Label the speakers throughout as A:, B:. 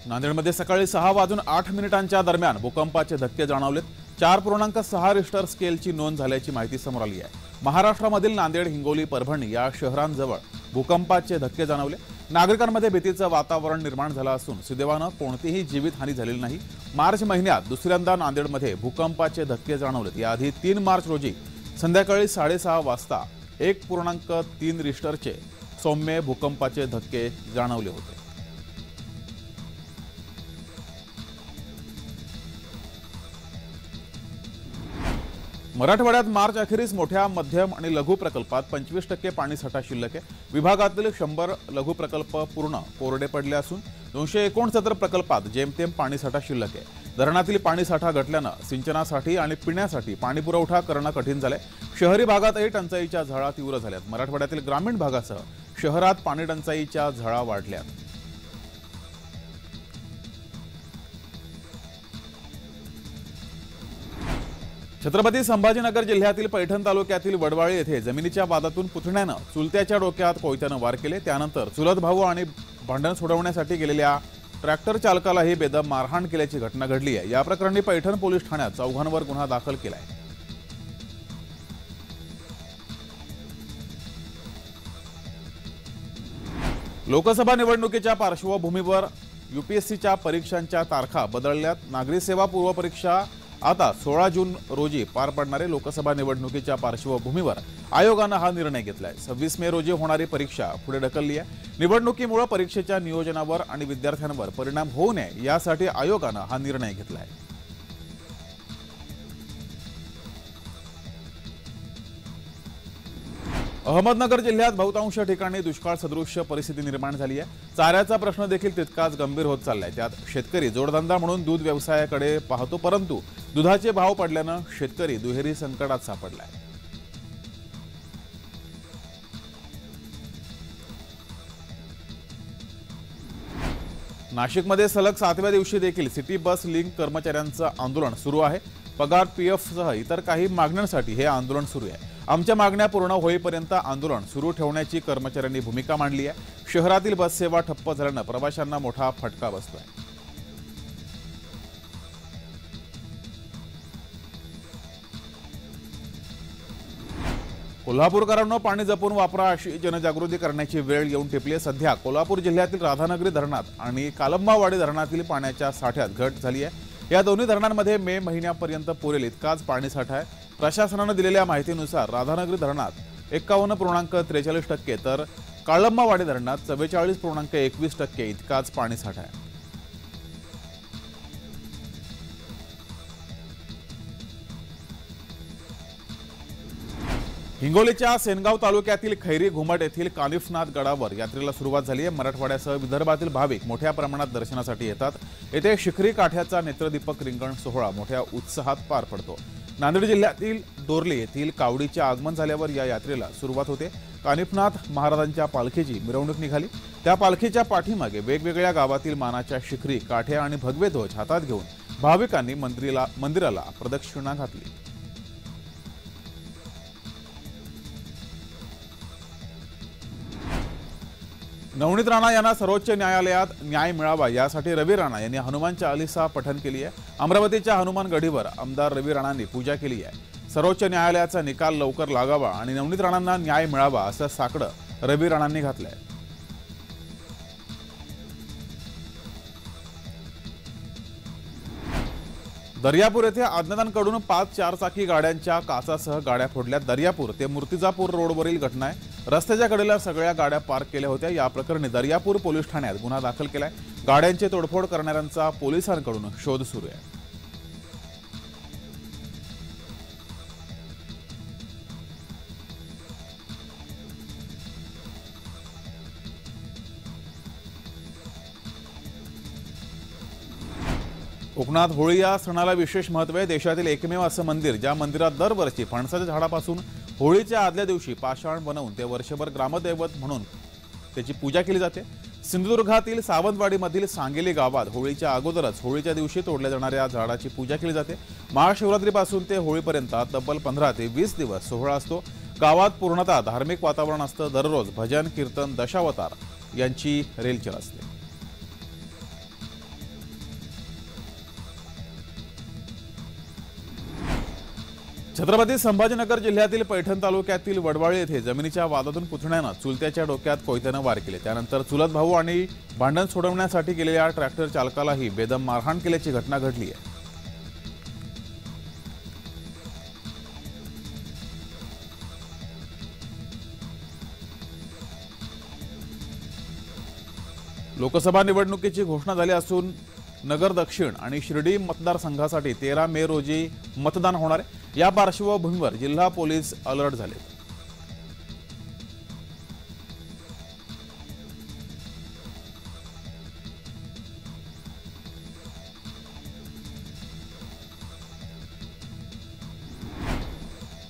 A: नांदेडमध्ये सकाळी 6:08 दरम्यान भूकंपाचे धक्के जाणवलेत। 4.6 रिश्टर स्केलची नोंद झाल्याची माहिती समोर आली आहे। महाराष्ट्रामधील नांदेड, हिंगोली, परभणी या शहरांजवळ भूकंपाचे धक्के जाणवले। नागरिकांमध्ये भीतीचं वातावरण निर्माण झालं असून सुदैवानं कोणतीही जीवितहानी झालेली नाही। मार्च महिन्यात दुसऱ्यांदा नांदेडमध्ये भूकंपाचे धक्के जाणवलेत। याआधी 3 मार्च रोजी संध्याकाळी 6:30 वाजता 1.3 रिश्टरचे सौम्य भूकंपाचे धक्के जाणवले होते। मराठवाड्यात मार्च अखेरीस मोठ्या, मध्यम आणि लघु प्रकल्पात 25% पाणीसाठा शिल्लक आहे। विभागातील 100 लघु प्रकल्प पूर्ण कोरडे पडले असून 269 प्रकल्पात जेमतेम पाणीसाठा शिल्लक आहे। धरणातील पाणीसाठा घटल्यानं सिंचनासाठी आणि पिण्यासाठी पाणीपुरवठा करणं कठीण झालंय। शहरी भागातही टंचाईच्या झळा तीव्र झाल्यात। मराठवाड्यातील ग्रामीण भागासह शहरात पाणी टंचाईच्या झळा वाढल्यात। छत्रपती संभाजीनगर जिल्ह्यातील पैठण तालुक्यातील वडवाळी येथे जमिनीच्या वादातून पुतण्यानं चुलत्याच्या डोक्यात कोयत्यानं वार केले। त्यानंतर चुलत भाऊ आणि भांडण सोडवण्यासाठी गेलेल्या ट्रॅक्टर चालकालाही बेदम मारहाण केल्याची घटना घडली आहे। या प्रकरणी पैठण पोलीस ठाण्यात चौघांवर गुन्हा दाखल केला आहे। लोकसभा निवडणुकीच्या पार्श्वभूमीवर यूपीएससीच्या परीक्षांच्या तारखा बदलल्यात। नागरी सेवा पूर्व परीक्षा आता 16 जून रोजी पार पडणारे लोकसभा निवडणुकीच्या पार्श्वभूमीवर आयोगानं हा निर्णय घेतलाय। 26 मे रोजी होणारी परीक्षा पुढे ढकलली आहे। निवडणुकीमुळे परीक्षेच्या नियोजनावर आणि विद्यार्थ्यांवर परिणाम होऊ नये यासाठी आयोगानं हा निर्णय घेतलाय। अहमदनगर जिल्ह्यात बहुतांश ठिकाणी दुष्काळ सदृश्य परिस्थिती निर्माण झाली आहे। चाऱ्याचा प्रश्न देखील तितकाच गंभीर होत चाललाय। त्यात शेतकरी जोडधंदा म्हणून दूध व्यवसायाकडे पाहतो, परंतु दुधाचे भाव पडल्यानं शेतकरी दुहेरी संकटात सापडलाय। नाशिकमध्ये सलग 7व्या दिवशी देखील सिटी बस लिंक कर्मचाऱ्यांचं आंदोलन सुरू आहे। पगार, पीएफसह इतर काही मागण्यांसाठी हे आंदोलन सुरू आहे। आमच्या मागण्या पूर्ण होईपर्यंत आंदोलन सुरू ठेवण्याची कर्मचाऱ्यांनी भूमिका मांडली आहे। शहरातील बस सेवा ठप्प झाल्यानं प्रवाशांना मोठा फटका बसतोय। कोल्हापूरकरांनो, पाणी जपून वापरा अशी जनजागृती करण्याची वेळ येऊन टिपली आहे। सध्या कोल्हापूर जिल्ह्यातील राधानगरी धरणात आणि कालंबावाडी धरणातील पाण्याच्या साठ्यात घट झाली आहे। या दोन्ही धरणांमध्ये मे महिन्यापर्यंत पुरेल इतकाच पाणीसाठा आहे। प्रशासनाने दिलेल्या माहितीनुसार राधानगरी धरणात 51.43% तर काळंबावाडी धरणात 44.21% इतकाच पाणीसाठा आहे। हिंगोलीच्या सेनगाव तालुक्यातील खैरी घुमट येथील कानिफनाथ गडावर यात्रेला सुरुवात झाली आहे। मराठवाड्यासह विदर्भातील भाविक मोठ्या प्रमाणात दर्शनासाठी येतात। येथे शिखरी काठ्याचा नेत्रदीपक रिंगण सोहळा मोठ्या उत्साहात पार पडतो। नांदेड जिल्ह्यातील डोरली येथील कावडीचे आगमन झाल्यावर या यात्रेला सुरुवात होते। कानिफनाथ महाराजांच्या पालखीची मिरवणूक निघाली। त्या पालखीच्या पाठीमागे वेगवेगळ्या गावातील मानाच्या शिखरी, काठ्या आणि भगवे ध्वज हातात घेऊन भाविकांनी मंदिराला प्रदक्षिणा घातली। नवनीत राणा यांना सर्वोच्च न्यायालयात न्याय मिळावा यासाठी रवी राणा यांनी हनुमान चालीसा पठण केली आहे। अमरावतीच्या हनुमान गढीवर आमदार रवी राणांनी पूजा केली आहे। सर्वोच्च न्यायालयाचा निकाल लवकर लागावा आणि नवनीत राणांना न्याय मिळावा असं साकडं रवी राणांनी घातलंय। दर्यापूर येथे अज्ञातांकडून 5 चारचाकी गाड्यांच्या काचासह गाड्या फोडल्या। दर्यापूर ते मूर्तिजापूर रोडवरील घटना आहे। रस्त्याच्या कडेला सगळ्या गाड्या पार्क केल्या होत्या। या प्रकरणी दर्यापूर पोलीस ठाण्यात गुन्हा दाखल केलाय। गाड्यांची तोडफोड करणाऱ्यांचा पोलिसांकडून शोध सुरू आहे। कोकणात होळी या सणाला विशेष महत्त्व आहे। देशातील एकमेव असं मंदिर ज्या मंदिरात दरवर्षी फणसाच्या झाडापासून होळीच्या आदल्या दिवशी पाषाण बनवून ते वर्षभर ग्रामदैवत म्हणून त्याची पूजा केली जाते। सिंधुदुर्गातील सावंतवाडीमधील सांगेली गावात होळीच्या अगोदरच होळीच्या दिवशी तोडल्या जाणाऱ्या झाडाची पूजा केली जाते। महाशिवरात्रीपासून ते होळीपर्यंत तब्बल 15 ते 20 दिवस सोहळा असतो। गावात पूर्णतः धार्मिक वातावरण असतं। दररोज भजन, कीर्तन, दशावतार यांची रेलचेल असते। छत्रपती संभाजीनगर जिल्ह्यातील पैठण तालुक्यातील वडवाळी येथे जमिनीच्या वादातून पुतण्यानं चुलत्याच्या डोक्यात कोयत्यानं वार केले। त्यानंतर चुलत भाऊ आणि भांडण सोडवण्यासाठी गेलेल्या ट्रॅक्टर चालकालाही बेदम मारहाण केल्याची घटना घडली आहे। लोकसभा निवडणुकीची घोषणा झाली असून नगर दक्षिण आणि शिर्डी मतदारसंघासाठी 13 मे रोजी मतदान होणार आहे। या पार्श्वभूमीवर जिल्हा पोलीस अलर्ट झाले।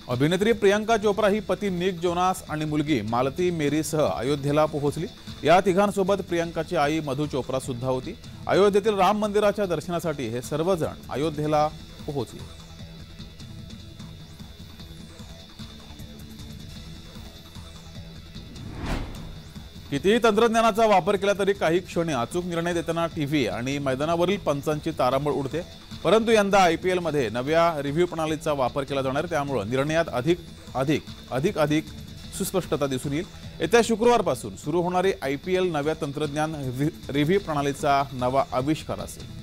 A: अभिनेत्री प्रियंका चोप्रा ही पती निक जोनास आणि मुलगी मालती मेरीसह अयोध्येला पोहोचली। या तिघांसोबत प्रियंकाची आई मधु चोप्रा सुद्धा होती। अयोध्येतील राम मंदिराच्या दर्शनासाठी हे सर्वजण अयोध्येला पोहोचले। कितीही तंत्रज्ञानाचा वापर केला तरी काही क्षणी अचूक निर्णय देताना टीव्ही आणि मैदानावरील पंचांची तारांबळ उडते। परंतु यंदा IPL मध्ये नव्या रिव्ह्यू प्रणालीचा वापर केला जाणार, त्यामुळे निर्णयात अधिक सुस्पष्टता दिसून येईल। येत्या शुक्रवारपासून सुरू होणारी IPL नव्या तंत्रज्ञान रिव्ह्यू प्रणालीचा नवा आविष्कार असेल।